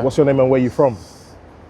What's your name and where you from?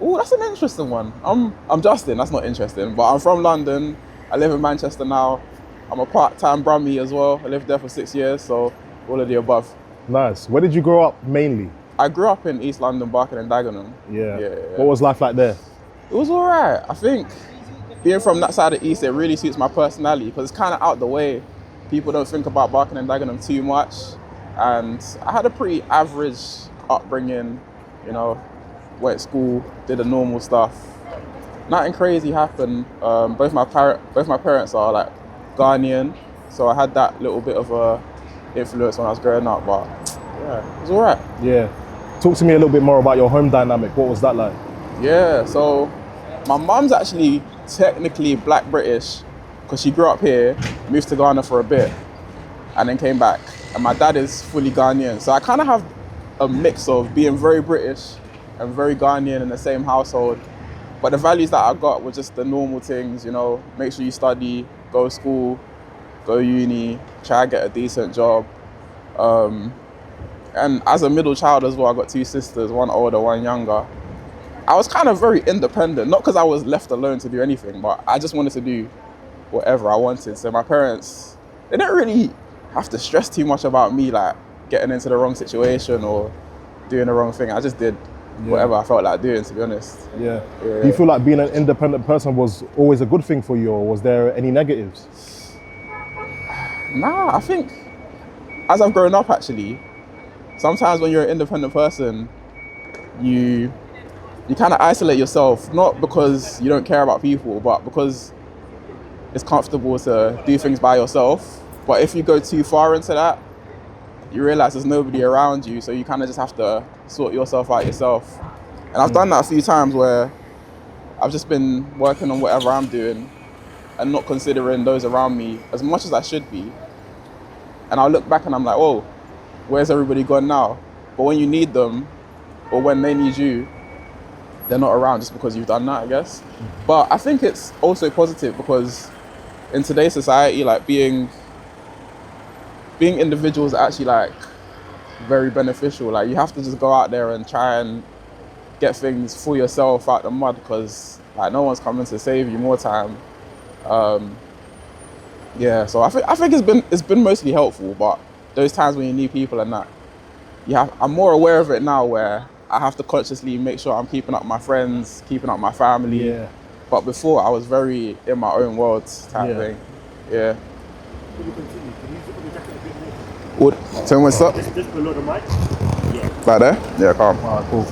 Oh, that's an interesting one. I'm Justin. That's not interesting, but I'm from London. I live in Manchester now. I'm a part-time Brummie as well. I lived there for 6 years, so all of the above. Nice. Where did you grow up mainly? I grew up in East London, Barking and Dagenham. Yeah. Yeah. What was life like there? It was all right. I think being from that side of East, it really suits my personality because it's kind of out the way. People don't think about Barking and Dagenham too much, and I had a pretty average upbringing. You know, went to school, did the normal stuff. Nothing crazy happened. Both my parents are like Ghanaian, so I had that little bit of a influence when I was growing up. But yeah, it was all right. Yeah. Talk to me a little bit more about your home dynamic. What was that like? Yeah, so my mum's actually technically Black British because she grew up here, moved to Ghana for a bit, and then came back. And my dad is fully Ghanaian, so I kind of have a mix of being very British and very Ghanaian in the same household. But the values that I got were just the normal things, you know, make sure you study, go to school, go uni, try to get a decent job. And as a middle child as well, I got two sisters, one older, one younger. I was kind of very independent, not because I was left alone to do anything, but I just wanted to do whatever I wanted. So my parents, they didn't really have to stress too much about me, like getting into the wrong situation or doing the wrong thing. I just did whatever I felt like doing, to be honest. Yeah. Do you feel like being an independent person was always a good thing for you, or was there any negatives? Nah, I think as I've grown up, actually, sometimes when you're an independent person, you kind of isolate yourself, not because you don't care about people, but because it's comfortable to do things by yourself. But if you go too far into that, you realize there's nobody around you, so you kind of just have to sort yourself out yourself. And I've done that a few times where I've just been working on whatever I'm doing and not considering those around me as much as I should be. And I'll look back and I'm like, whoa, where's everybody gone now? But when you need them, or when they need you, they're not around just because you've done that, I guess. But I think it's also positive because in today's society, like being individuals are actually like very beneficial. Like you have to just go out there and try and get things for yourself out the mud because like no one's coming to save you more time. Yeah, so I think it's been mostly helpful, but those times when you need people and that, I'm more aware of it now where I have to consciously make sure I'm keeping up my friends, keeping up my family. Yeah. But before I was very in my own world type thing. Yeah. Can you continue? Can you zip up your jacket a bit more? Tell me what's up. Just below the mic? Yeah. Like there? Yeah, calm. Alright, cool.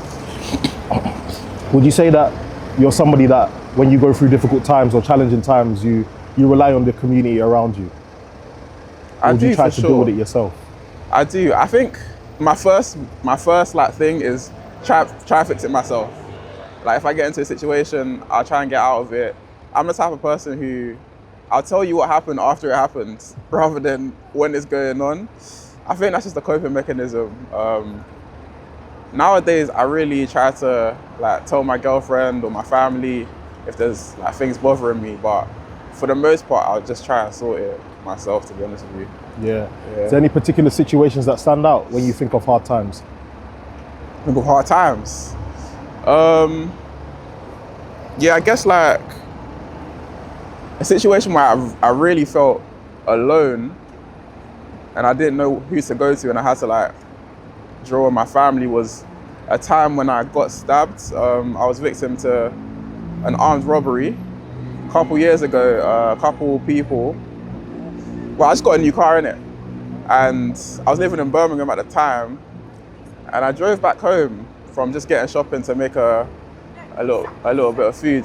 Would you say that you're somebody that when you go through difficult times or challenging times, you rely on the community around you? Or do you try to deal with it yourself? I do. I think my first like thing is try and fix it myself. Like if I get into a situation, I'll try and get out of it. I'm the type of person who I'll tell you what happened after it happens rather than when it's going on. I think that's just a coping mechanism. Nowadays, I really try to like tell my girlfriend or my family if there's like things bothering me, but for the most part, I'll just try and sort it myself, to be honest with you. Yeah. Is there any particular situations that stand out when you think of hard times? Think of hard times? Yeah, I guess like a situation where I really felt alone and I didn't know who to go to and I had to like draw on my family was a time when I got stabbed. I was victim to an armed robbery a couple years ago. A couple people, well, I just got a new car in it and I was living in Birmingham at the time and I drove back home from just getting shopping to make a little bit of food.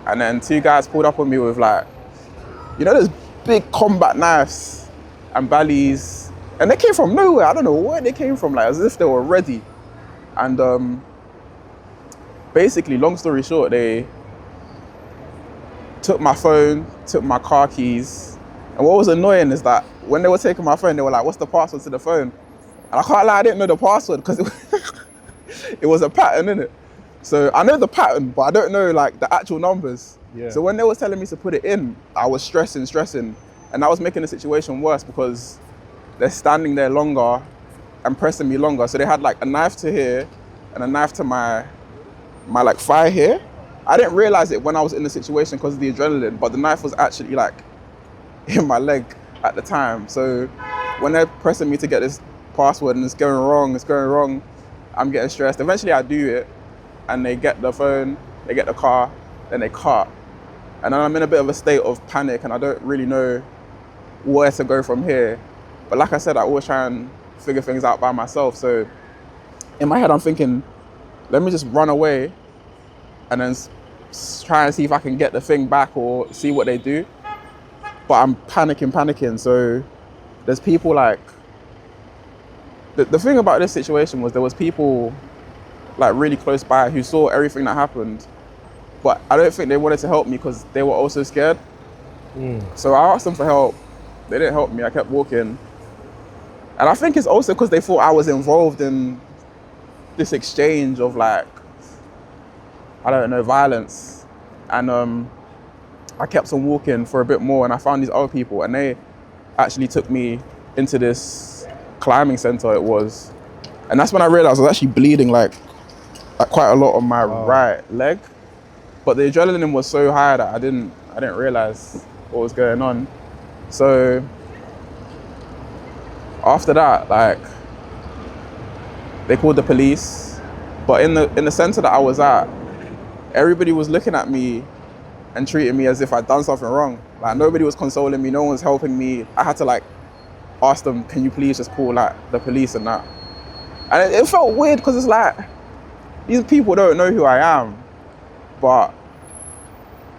And then two guys pulled up on me with like, you know, those big combat knives and ballies. And they came from nowhere. I don't know where they came from, like as if they were ready. And basically, long story short, they took my phone, took my car keys. And what was annoying is that when they were taking my phone, they were like, what's the password to the phone? And I can't lie, I didn't know the password because it was a pattern, innit? So I know the pattern, but I don't know like the actual numbers. Yeah. So when they were telling me to put it in, I was stressing. And that was making the situation worse because they're standing there longer and pressing me longer. So they had like a knife to here, and a knife to my like thigh here. I didn't realize it when I was in the situation because of the adrenaline, but the knife was actually like in my leg at the time. So when they're pressing me to get this password and it's going wrong, I'm getting stressed. Eventually I do it and they get the phone, they get the car, then they cut. And then I'm in a bit of a state of panic and I don't really know where to go from here. But like I said, I always try and figure things out by myself. So in my head, I'm thinking, let me just run away and then try and see if I can get the thing back or see what they do. But I'm panicking. So there's people like, the thing about this situation was there was people like really close by who saw everything that happened, but I don't think they wanted to help me because they were also scared. So I asked them for help. They didn't help me. I kept walking. And I think it's also because they thought I was involved in this exchange of like, I don't know, violence. And I kept on walking for a bit more and I found these other people and they actually took me into this climbing center it was. And that's when I realized I was actually bleeding like quite a lot on my right leg. But the adrenaline was so high that I didn't realize what was going on. So after that, like, they called the police. But in the center that I was at, everybody was looking at me and treating me as if I'd done something wrong. Like, nobody was consoling me, no one was helping me. I had to like ask them, can you please just call like the police and that. And it felt weird because it's like, these people don't know who I am, but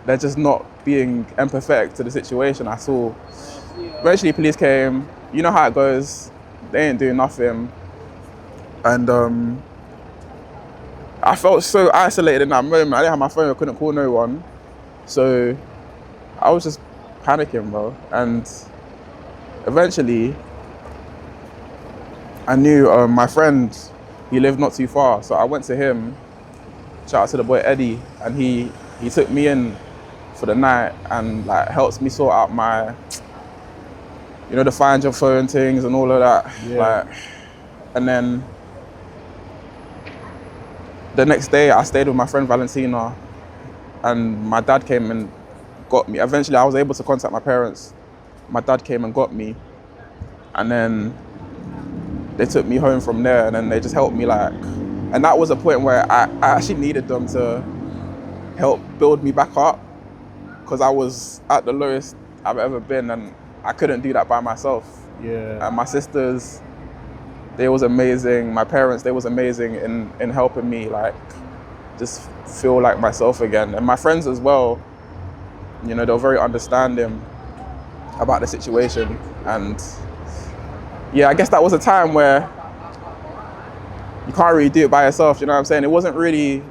they're just not being empathetic to the situation at all. Eventually police came, you know how it goes, they ain't doing nothing. And I felt so isolated in that moment. I didn't have my phone, I couldn't call no one. So I was just panicking, bro. And eventually I knew my friend, he lived not too far. So I went to him, shout out to the boy Eddie, and he took me in for the night and like helps me sort out my, you know, the find your phone things and all of that. Yeah. Like, and then the next day I stayed with my friend Valentina and my dad came and got me. Eventually I was able to contact my parents. My dad came and got me and then they took me home from there and then they just helped me like, and that was a point where I actually needed them to help build me back up because I was at the lowest I've ever been and I couldn't do that by myself. Yeah. And my sisters, they was amazing. My parents, they was amazing in helping me like just feel like myself again. And my friends as well, you know, they were very understanding about the situation. And yeah, I guess that was a time where you can't really do it by yourself, you know what I'm saying? It wasn't really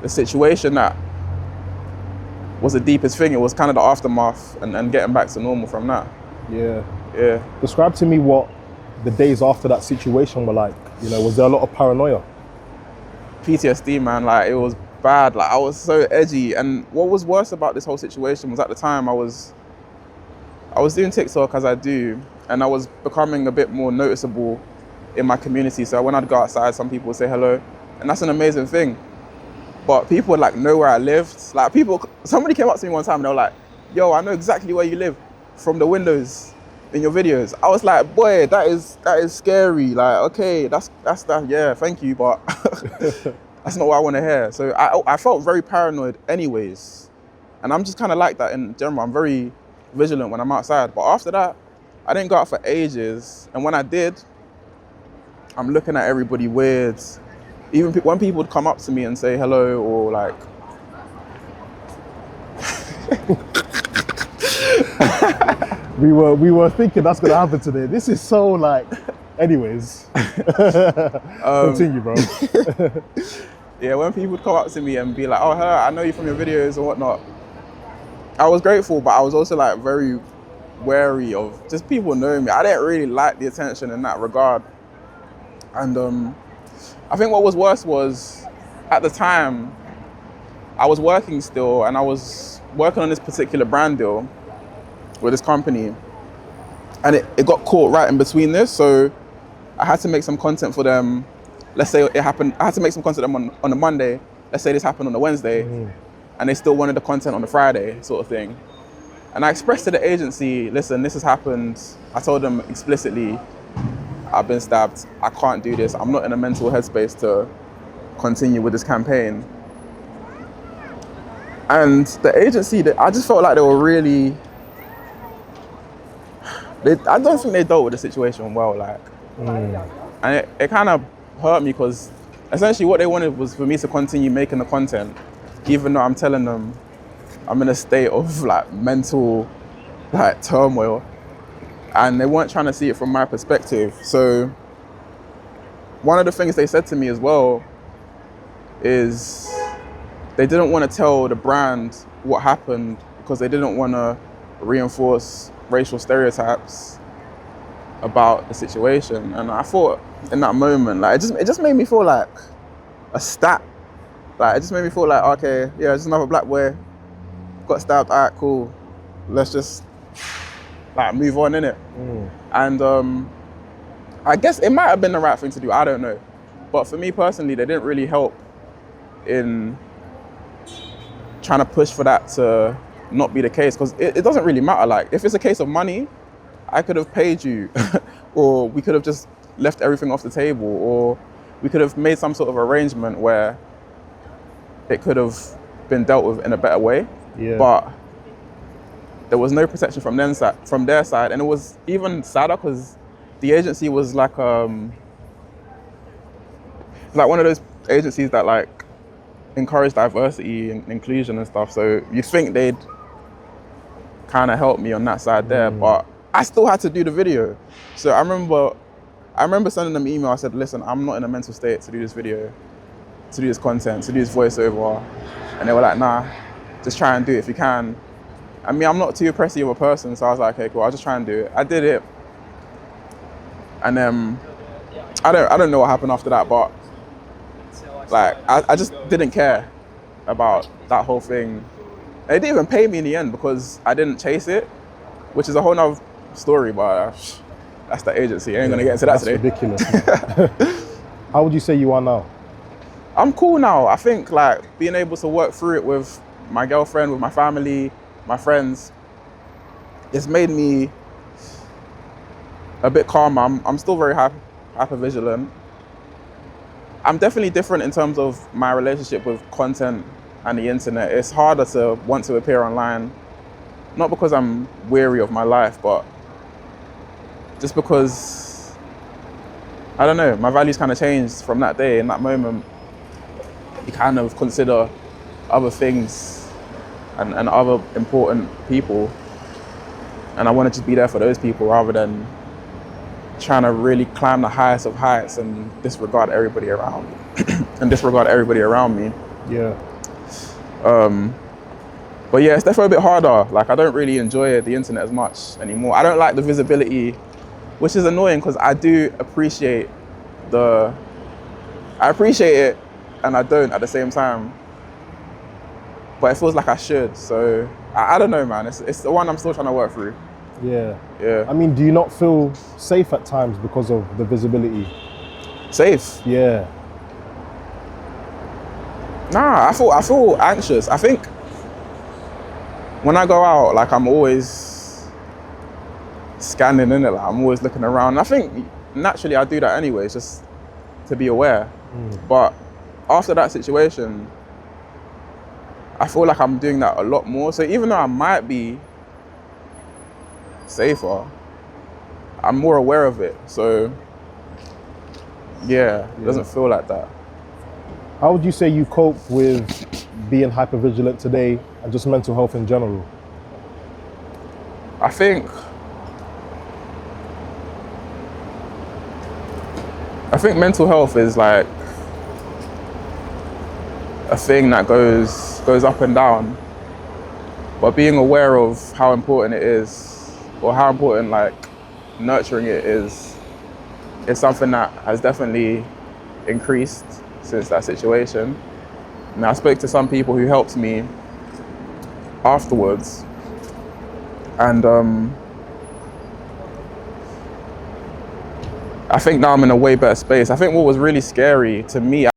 the situation that was the deepest thing. It was kind of the aftermath and getting back to normal from that. Yeah. Yeah. Describe to me what the days after that situation were like. You know, was there a lot of paranoia? PTSD, man, like it was bad. Like I was so edgy. And what was worse about this whole situation was at the time I was doing TikTok as I do, and I was becoming a bit more noticeable in my community. So when I'd go outside, some people would say hello, and that's an amazing thing. But people would like know where I lived. Like somebody came up to me one time and they were like, yo, I know exactly where you live from the windows in your videos. I was like, boy, that is scary. Like, okay, that's that, yeah, thank you, but that's not what I want to hear. So I felt very paranoid anyways. And I'm just kind of like that in general. I'm very vigilant when I'm outside. But after that, I didn't go out for ages. And when I did, I'm looking at everybody weird. Even when people would come up to me and say hello or like, we were thinking that's gonna happen today. This is so like, anyways. Continue, bro. Yeah, when people would come up to me and be like, oh, hello, I know you from your videos or whatnot, I was grateful, but I was also like very wary of just people knowing me. I didn't really like the attention in that regard. And I think what was worse was, at the time, I was working still and I was working on this particular brand deal with this company. And it got caught right in between this, so I had to make some content for them let's say it happened, I had to make some content on a Monday, let's say this happened on a Wednesday, and they still wanted the content on the Friday sort of thing. And I expressed to the agency, listen, this has happened. I told them explicitly, I've been stabbed, I can't do this, I'm not in a mental headspace to continue with this campaign. And the agency, I just felt like they were really, I don't think they dealt with the situation well, like. And it kind of hurt me because essentially what they wanted was for me to continue making the content, even though I'm telling them I'm in a state of like mental like turmoil, and they weren't trying to see it from my perspective. So one of the things they said to me as well is they didn't want to tell the brand what happened because they didn't want to reinforce racial stereotypes about the situation. And I thought in that moment, like it just made me feel like a stat. Like it just made me feel like, okay, yeah, just another black boy got stabbed, all right, cool. Let's just like move on, innit? And I guess it might have been the right thing to do, I don't know. But for me personally, they didn't really help in trying to push for that to not be the case, because it doesn't really matter. Like if it's a case of money, I could have paid you or we could have just left everything off the table, or we could have made some sort of arrangement where it could have been dealt with in a better way. But there was no protection from their side, and it was even sadder because the agency was like one of those agencies that like encourage diversity and inclusion and stuff. So you'd think they'd kind of help me on that side there, but I still had to do the video. So I remember sending them an email. I said, listen, I'm not in a mental state to do this video, to do this content, to do this voiceover. And they were like, nah, just try and do it if you can. I mean, I'm not too oppressive of a person, so I was like, okay, cool, I'll just try and do it. I did it. And then I don't know what happened after that, but like I just didn't care about that whole thing. They didn't even pay me in the end because I didn't chase it, which is a whole nother story, but that's the agency. I ain't gonna get into that today. That's ridiculous. How would you say you are now? I'm cool now. I think like being able to work through it with my girlfriend, with my family, my friends, it's made me a bit calmer. I'm still very hyper vigilant. I'm definitely different in terms of my relationship with content and the internet. It's harder to want to appear online, not because I'm weary of my life, but just because, I don't know, my values kind of changed from that day. In that moment, you kind of consider other things and other important people. And I want to just be there for those people rather than trying to really climb the highest of heights and disregard everybody around me. Yeah. But yeah, it's definitely a bit harder. Like I don't really enjoy the internet as much anymore. I don't like the visibility, which is annoying because I do appreciate it and I don't at the same time. But it feels like I should. So I don't know, man. It's the one I'm still trying to work through. Yeah. Yeah. I mean, do you not feel safe at times because of the visibility? Safe? Yeah. Nah, I feel anxious. I think when I go out, like I'm always scanning in it, like I'm always looking around. I think naturally I do that anyway, just to be aware. But after that situation, I feel like I'm doing that a lot more. So even though I might be safer, I'm more aware of it. So yeah, it doesn't feel like that. How would you say you cope with being hypervigilant today and just mental health in general? I think mental health is like a thing that goes up and down, but being aware of how important it is, or how important like nurturing it is something that has definitely increased since that situation. And I spoke to some people who helped me afterwards, and I think now I'm in a way better space. I think what was really scary to me